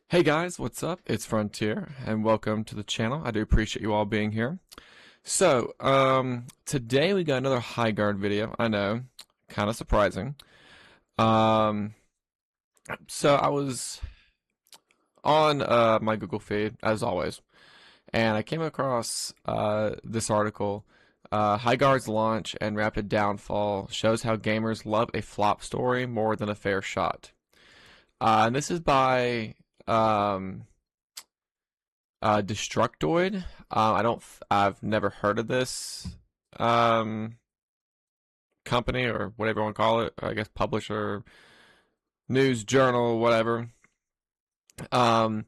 Hey guys, what's up? It's Frontier, and welcome to the channel. I do appreciate you all being here. Today we got another Highguard video. I know, kind of surprising. Um, I was on my Google feed, as always, and I came across this article. Highguard's launch and rapid downfall shows how gamers love a flop story more than a fair shot. And this is by um, Destructoid. I've never heard of this um, company or whatever you want to call it. I guess publisher, news journal, whatever. Um,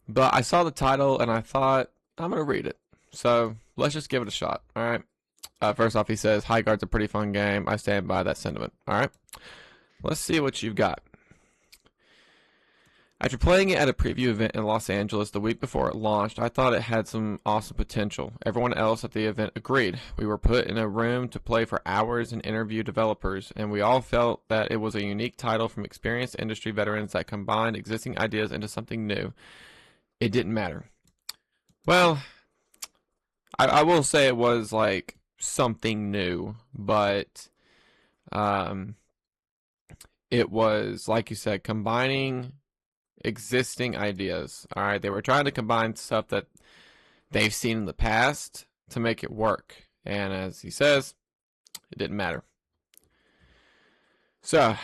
but I saw the title and I thought I'm gonna read it. So let's just give it a shot. All right. First off, he says Highguard's a pretty fun game. I stand by that sentiment. All right. Let's see what you've got. After playing it at a preview event in Los Angeles the week before it launched, I thought it had some awesome potential. Everyone else at the event agreed. We were put in a room to play for hours and interview developers, and we all felt that it was a unique title from experienced industry veterans that combined existing ideas into something new. It didn't matter. Well, I will say it was like something new, but um, it was, like you said, combining existing ideas. All right, they were trying to combine stuff that they've seen in the past to make it work. And as he says, it didn't matter. So,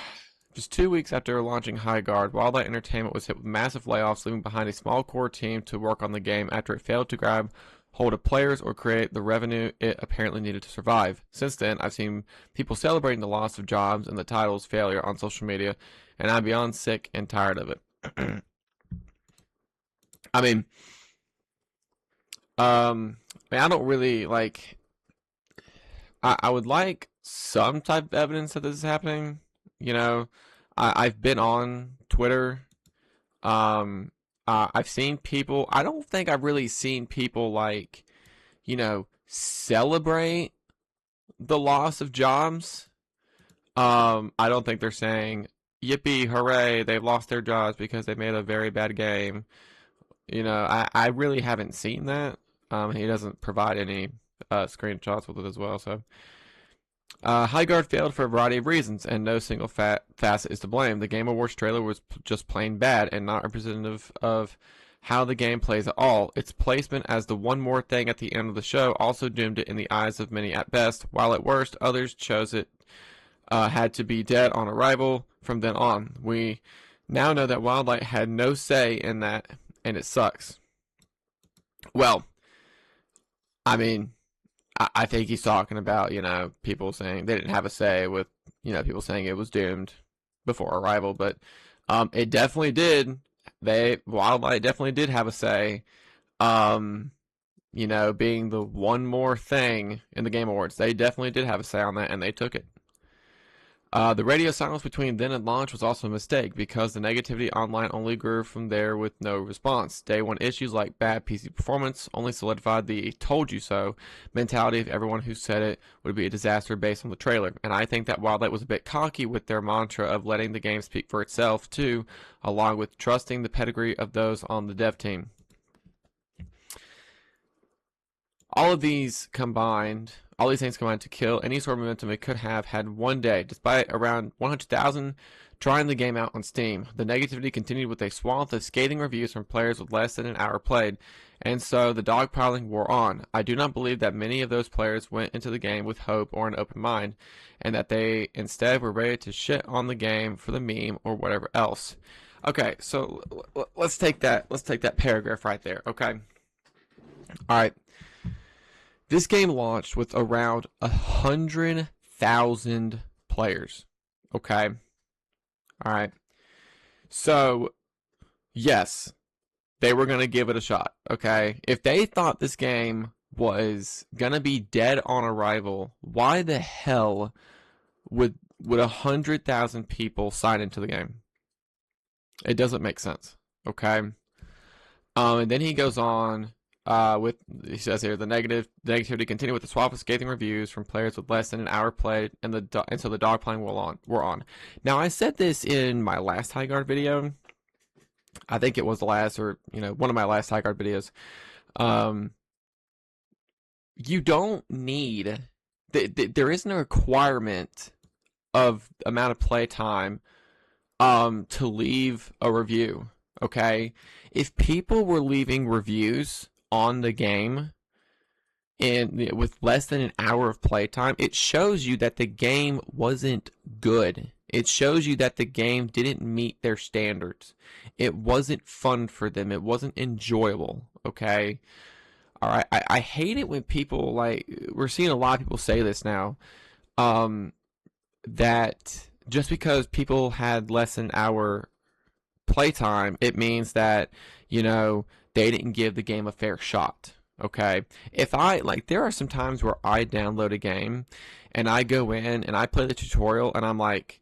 just 2 weeks after launching Highguard, Wildlight Entertainment was hit with massive layoffs, leaving behind a small core team to work on the game after it failed to grab hold of players or create the revenue it apparently needed to survive. Since then, I've seen people celebrating the loss of jobs and the title's failure on social media, and I'm beyond sick and tired of it. I mean, I don't really like. I would like some type of evidence that this is happening. You know, I've been on Twitter. Um, I've seen people. I don't think I've really seen people like, celebrate the loss of jobs. I don't think they're saying, "Yippee, hooray! They've lost their jobs because they made a very bad game." I really haven't seen that. He doesn't provide any screenshots with it as well. So, Highguard failed for a variety of reasons, and no single facet is to blame. The Game Awards trailer was just plain bad and not representative of how the game plays at all. Its placement as the one more thing at the end of the show also doomed it in the eyes of many at best, while at worst, others chose it had to be dead on arrival from then on. We now know that Wildlight had no say in that, and it sucks. Well, I mean, I think he's talking about, people saying they didn't have a say with, people saying it was doomed before arrival, but it definitely did. Wildlight definitely did have a say, um, being the one more thing in the Game Awards. They definitely did have a say on that, and they took it. The radio silence between then and launch was also a mistake because the negativity online only grew from there with no response. Day one issues like bad PC performance only solidified the told you so mentality of everyone who said it would be a disaster based on the trailer. And I think that Wildlight was a bit cocky with their mantra of letting the game speak for itself too, along with trusting the pedigree of those on the dev team. All these things combined to kill any sort of momentum it could have had one day. Despite around 100,000 trying the game out on Steam, the negativity continued with a swath of scathing reviews from players with less than an hour played, and so the dogpiling wore on. I do not believe that many of those players went into the game with hope or an open mind, and that they instead were ready to shit on the game for the meme or whatever else. Okay, so let's take that paragraph right there, okay? All right. This game launched with around 100,000 players. Okay. All right. So, yes, they were going to give it a shot. Okay. If they thought this game was going to be dead on arrival, why the hell would 100,000 people sign into the game? It doesn't make sense. Okay. And then he goes on. He says here the negativity continued with the swap of scathing reviews from players with less than an hour played, and so the dogpiling were on. Now I said this in my last Highguard video, I think it was the last, or one of my last Highguard videos. Um, you don't need. There isn't a requirement of amount of play time to leave a review. Okay, if people were leaving reviews on the game and with less than an hour of playtime, it shows you that the game wasn't good. It shows you that the game didn't meet their standards. It wasn't fun for them. It wasn't enjoyable. Okay. All right. I hate it when people we're seeing a lot of people say this now. That just because people had less than an hour playtime, it means that, they didn't give the game a fair shot. Okay. If there are some times where I download a game and I go in and I play the tutorial and I'm like,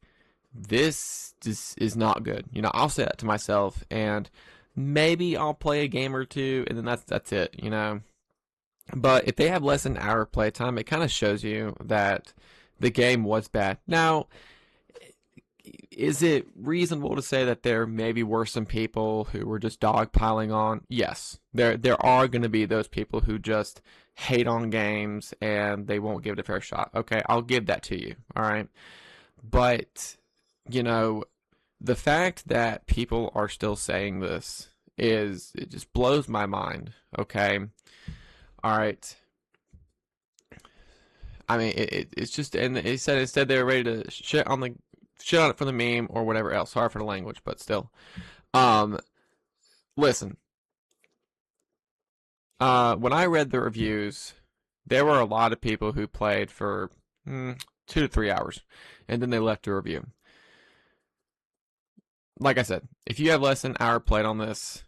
this is not good. I'll say that to myself, and maybe I'll play a game or two and then that's it. But if they have less than an hour playtime, it kind of shows you that the game was bad. Now, is it reasonable to say that there maybe were some people who were just dogpiling on? Yes, there are going to be those people who just hate on games and they won't give it a fair shot. Okay, I'll give that to you. All right, but the fact that people are still saying this it just blows my mind. Okay, all right. I mean, it's just, and he said instead they were ready to shit on it for the meme or whatever else. Sorry for the language, but still. Um, Listen. When I read the reviews, there were a lot of people who played for 2 to 3 hours, and then they left a review. Like I said, if you have less than an hour played on this,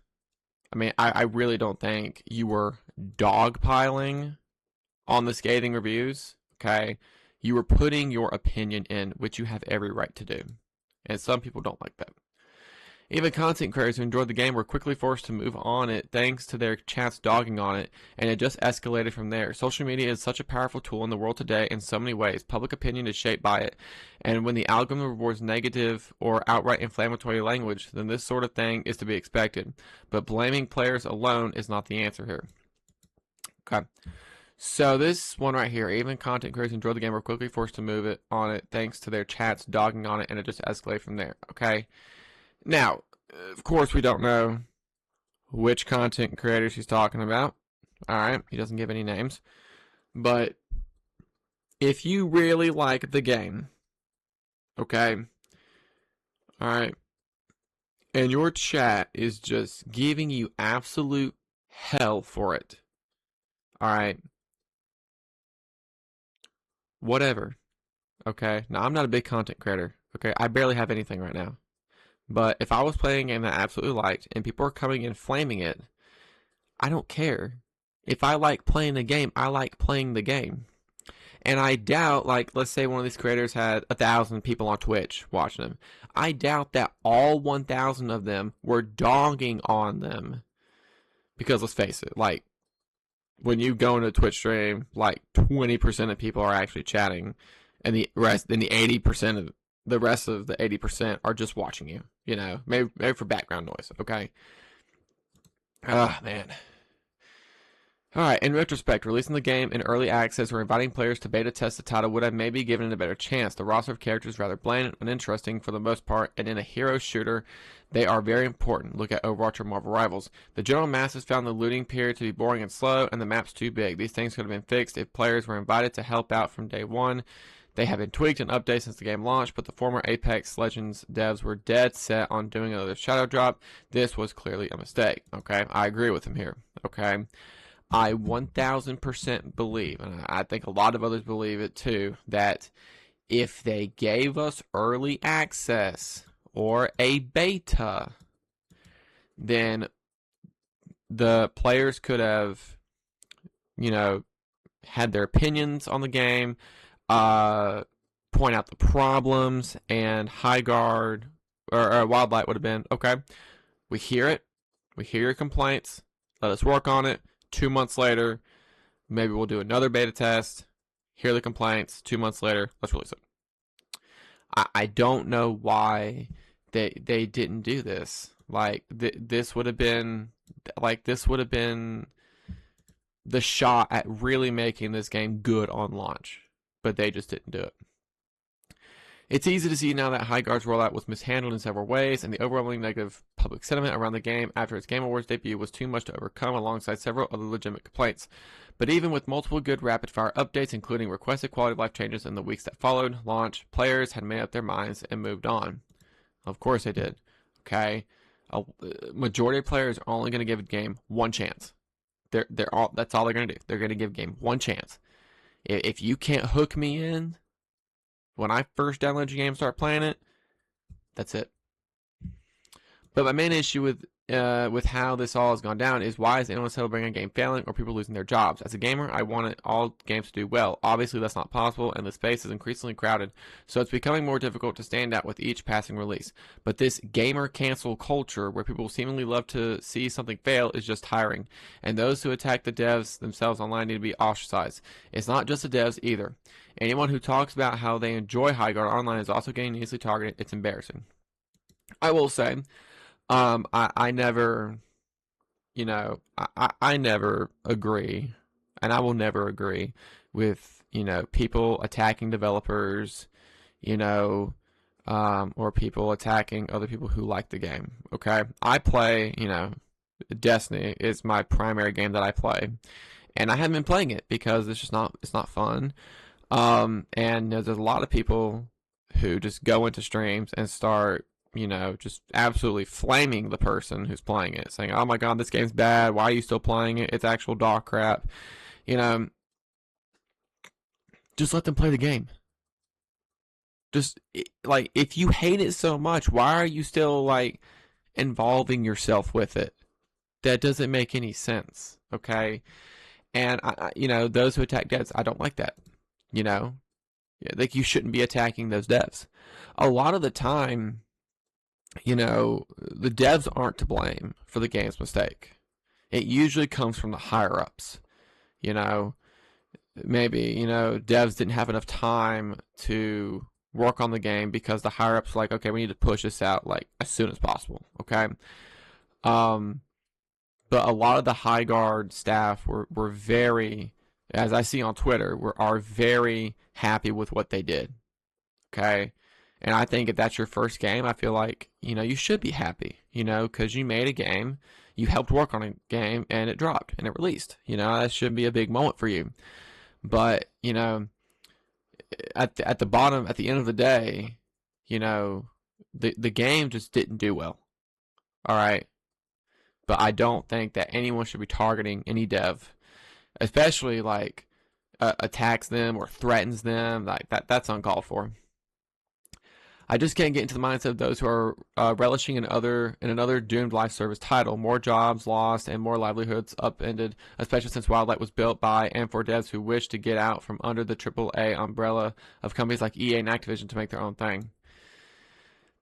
I mean, I really don't think you were dogpiling on the scathing reviews. Okay, you were putting your opinion in, which you have every right to do, and some people don't like that. Even content creators who enjoyed the game were quickly forced to move on it thanks to their chats dogging on it, and it just escalated from there. Social media is such a powerful tool in the world today in so many ways. Public opinion is shaped by it, and when the algorithm rewards negative or outright inflammatory language, then this sort of thing is to be expected. But blaming players alone is not the answer here. Okay. So this one right here, even content creators who enjoyed the game were quickly forced to move it on it thanks to their chats dogging on it, and it just escalated from there. Okay. Now, of course, we don't know which content creators he's talking about. All right, he doesn't give any names. But if you really like the game, okay, all right, and your chat is just giving you absolute hell for it, all right, whatever, okay. Now, I'm not a big content creator, okay. I barely have anything right now. But if I was playing a game that I absolutely liked and people are coming in flaming it, I don't care. If I like playing the game, I like playing the game. And I doubt, let's say one of these creators had 1,000 people on Twitch watching them. I doubt that all 1,000 of them were dogging on them. Because let's face it, when you go into a Twitch stream, 20% of people are actually chatting, and the 80% of the rest of the 80% are just watching you. Maybe for background noise. Okay. Ah, man. Alright, in retrospect, releasing the game in early access or inviting players to beta test the title would have maybe given it a better chance. The roster of characters is rather bland and uninteresting for the most part, and in a hero shooter, they are very important. Look at Overwatch or Marvel Rivals. The general masses found the looting period to be boring and slow, and the map's too big. These things could have been fixed if players were invited to help out from day one. They have been tweaked and updated since the game launched, but the former Apex Legends devs were dead set on doing another shadow drop. This was clearly a mistake. Okay, I agree with him here. Okay. I 1000% believe, and I think a lot of others believe it too, that if they gave us early access or a beta, then the players could have, had their opinions on the game, point out the problems, and Highguard or Wildlight would have been, okay, we hear it, we hear your complaints, let us work on it. 2 months later, maybe we'll do another beta test, hear the complaints. 2 months later, let's release it. I don't know why they didn't do this. Like this would have been the shot at really making this game good on launch, but they just didn't do it. It's easy to see now that Highguard's rollout was mishandled in several ways, and the overwhelming negative public sentiment around the game after its Game Awards debut was too much to overcome alongside several other legitimate complaints. But even with multiple good rapid-fire updates, including requested quality-of-life changes in the weeks that followed launch, players had made up their minds and moved on. Of course they did. Okay? A majority of players are only going to give a game one chance. That's all they're going to do. They're going to give a game one chance. If you can't hook me in when I first download your game and start playing it, that's it. But my main issue with how this all has gone down is, why is anyone celebrating a game failing or people losing their jobs? As a gamer, I want all games to do well. Obviously, that's not possible, and the space is increasingly crowded, so it's becoming more difficult to stand out with each passing release. But this gamer cancel culture, where people seemingly love to see something fail, is just tiring, and those who attack the devs themselves online need to be ostracized. It's not just the devs either. Anyone who talks about how they enjoy Highguard online is also getting easily targeted. It's embarrassing. I will say, I never, I never agree, and I will never agree with, people attacking developers, or people attacking other people who like the game. Okay, I play, Destiny is my primary game that I play, and I haven't been playing it because it's not fun. And there's a lot of people who just go into streams and start, just absolutely flaming the person who's playing it, saying, "Oh my God, this game's bad. Why are you still playing it? It's actual dog crap." Just let them play the game. Just like, if you hate it so much, why are you still like involving yourself with it? That doesn't make any sense. Okay, and those who attack devs, I don't like that. Yeah, like, you shouldn't be attacking those devs. A lot of the time, the devs aren't to blame for the game's mistake. It usually comes from the higher ups. Maybe, devs didn't have enough time to work on the game because the higher ups were like, okay, we need to push this out like as soon as possible. Okay. But a lot of the Highguard staff were very, as I see on Twitter, are very happy with what they did. Okay. And I think if that's your first game, I feel like, you should be happy, because you made a game, you helped work on a game, and it dropped, and it released. That should be a big moment for you. But, at the bottom, at the end of the day, the game just didn't do well. All right. But I don't think that anyone should be targeting any dev, especially like attacks them or threatens them. Like that's uncalled for. I just can't get into the mindset of those who are relishing in another doomed live service title. More jobs lost and more livelihoods upended, especially since Wildlight was built by and for devs who wish to get out from under the AAA umbrella of companies like EA and Activision to make their own thing.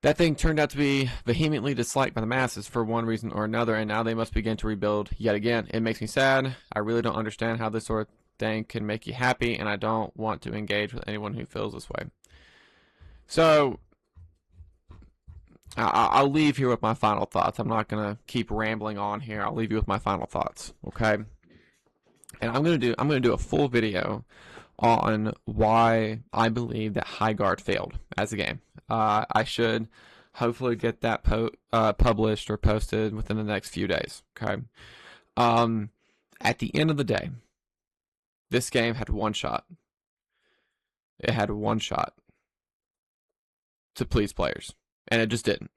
That thing turned out to be vehemently disliked by the masses for one reason or another, and now they must begin to rebuild yet again. It makes me sad. I really don't understand how this sort of thing can make you happy, and I don't want to engage with anyone who feels this way. So I'll leave here with my final thoughts. I'm not gonna keep rambling on here. I'll leave you with my final thoughts, okay? And I'm gonna do a full video on why I believe that Highguard failed as a game. I should hopefully get that published or posted within the next few days. Okay. At the end of the day, this game had one shot. It had one shot to please players, and it just didn't.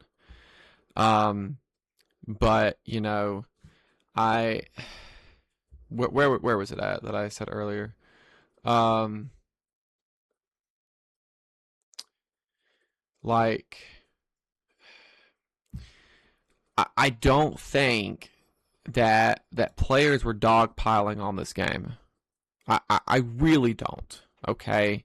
But where was it at that I said earlier? Like, I don't think that players were dogpiling on this game. I really don't. Okay.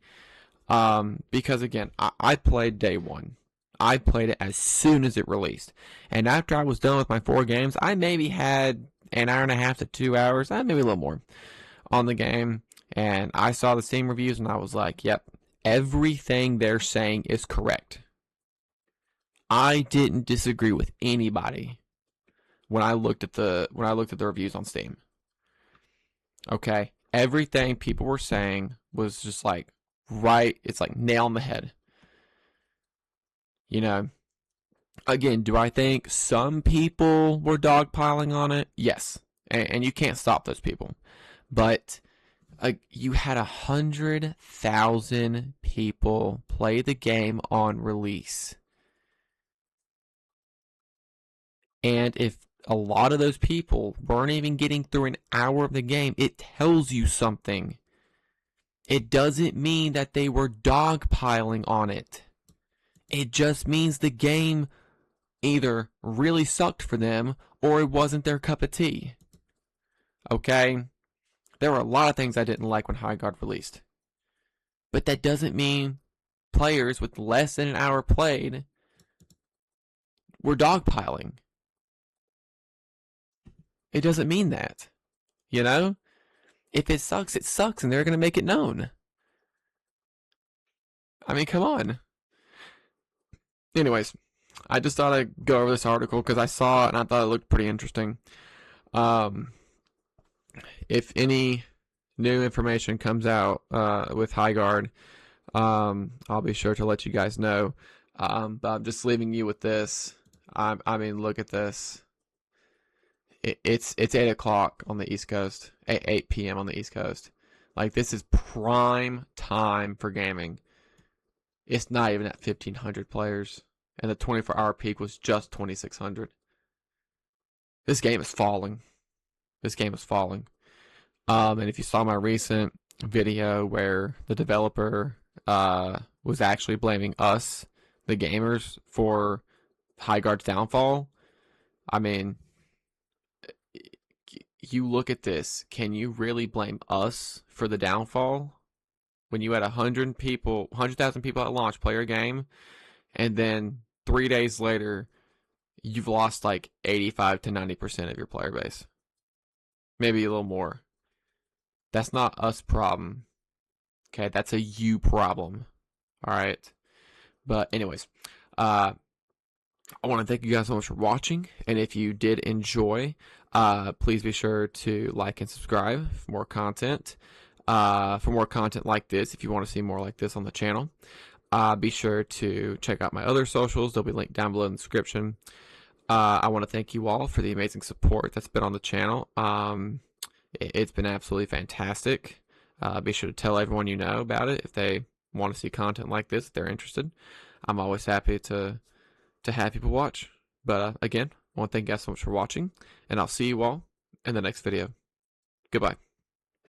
Because again, I played day one. I played it as soon as it released. And after I was done with my 4 games, I maybe had an hour and a half to 2 hours, maybe a little more, on the game. And I saw the Steam reviews and I was like, yep, everything they're saying is correct. I didn't disagree with anybody when I looked at the reviews on Steam. Okay, everything people were saying was just like right. It's like nail on the head. You know. Again, do I think some people were dogpiling on it? Yes, and you can't stop those people. But you had 100,000 people play the game on release. And if a lot of those people weren't even getting through an hour of the game, it tells you something. It doesn't mean that they were dogpiling on it. It just means the game either really sucked for them or it wasn't their cup of tea. Okay? There were a lot of things I didn't like when Highguard released. But that doesn't mean players with less than an hour played were dogpiling. It doesn't mean that. You know? If it sucks, and they're going to make it known. I mean, come on. Anyways, I just thought I'd go over this article because I saw it and I thought it looked pretty interesting. If any new information comes out with Highguard, I'll be sure to let you guys know. But I'm just leaving you with this. I mean, look at this. It's 8 o'clock on the East Coast, 8 p.m. on the East Coast. Like, this is prime time for gaming. It's not even at 1,500 players, and the 24-hour peak was just 2,600. This game is falling. This game is falling. And if you saw my recent video where the developer was actually blaming us, the gamers, for Highguard's downfall, I mean, you look at this. Can you really blame us for the downfall when you had 100,000 people at launch play your game, and then 3 days later, you've lost like 85 to 90% of your player base, maybe a little more. That's not us problem. Okay, that's a you problem. All right. But anyways, I want to thank you guys so much for watching, and if you did enjoy, please be sure to like and subscribe for more content. For more content like this, if you want to see more like this on the channel, be sure to check out my other socials. They'll be linked down below in the description. I want to thank you all for the amazing support that's been on the channel. It's been absolutely fantastic. Be sure to tell everyone you know about it if they want to see content like this, if they're interested. I'm always happy to have people watch. But again, I want to thank you guys so much for watching, and I'll see you all in the next video. Goodbye.